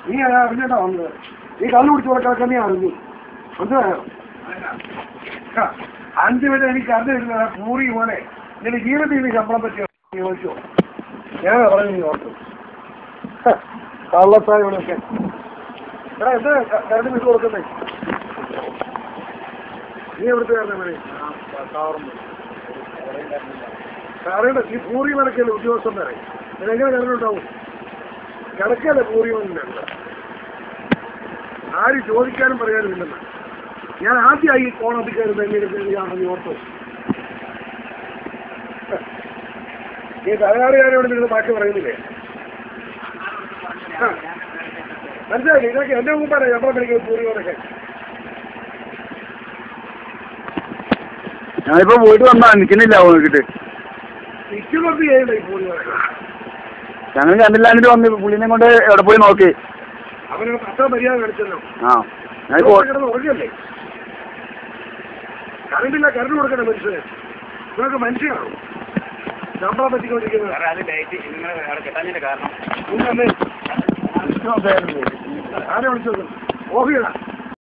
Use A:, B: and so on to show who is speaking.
A: നീ അറിഞ്ഞിട്ടാ വന്നത്. നീ കള്ളു കുടിച്ച് കൊടുക്കാൻ നീ അറിഞ്ഞു. മനസ്സിലായോ? 5 വരെ എനിക്ക് അറിഞ്ഞിരുന്ന പൂറി പോലെ നിന്റെ ജീവിതത്തിൽ നീ ശമ്പളം പറ്റിയോ ചോദിച്ചോ? ഞാൻ പറഞ്ഞു നീ ഓർത്തു. കള്ളത്തായവളൊക്കെ എടാ എന്താ കരണ്ട് വിട്ടു കൊടുക്കുന്നേ? നീ എവിടുത്തെ കാരണ മണി അറിയണ്ട. ഈ പൂറി കണക്കല്ലേ ഉദ്യോഗസ്ഥൻ വരെ എങ്ങനെ കരണ്ടുണ്ടാവും? കിടക്കല്ലേ പൂറി വന്നില്ല. ആരും ചോദിക്കാനും പറയാനും ഇല്ലെന്ന്. ഞാൻ ആദ്യമായി ഈ കോണത്തിൽ കയറുന്നത് എങ്ങനെയാണെന്ന് ഓർത്തു. ഈ തകരാറുകാരോട് നിങ്ങൾ ബാക്കി പറയുന്നില്ലേ? മനസ്സിലായി? ഇതൊക്കെ എന്റെ മുമ്പാണ് നമ്മളെ കളിക്കുന്നത് പൂരിയോടൊക്കെ.
B: ഞാനിപ്പോ പോയിട്ട് വന്നാ നിൽക്കുന്നില്ല നോക്കിട്ട്
A: നിൽക്കുന്നത് ചെയ്യണ്ട. ഈ പൂരിയോടൊക്കെ
B: ഞങ്ങൾ കണ്ടില്ലാണ്ടിട്ട് വന്ന് പുള്ളിനെ കൊണ്ട് എവിടെ പോയി നോക്കി.
A: അവനോട് അത്ര മര്യാദ കളിച്ചല്ലോ.
B: കിടന്ന്
A: ഉറങ്ങല്ലേ? കറണ്ടില്ല, കറണ്ട് കൊടുക്കണേ മനുഷ്യന്. നിങ്ങൾക്ക് മനുഷ്യനാണോ ശമ്പളം പറ്റിക്കൊണ്ടിരിക്കുന്നത്? ആരെ വിളിച്ചത്? ഓഫിയടാ.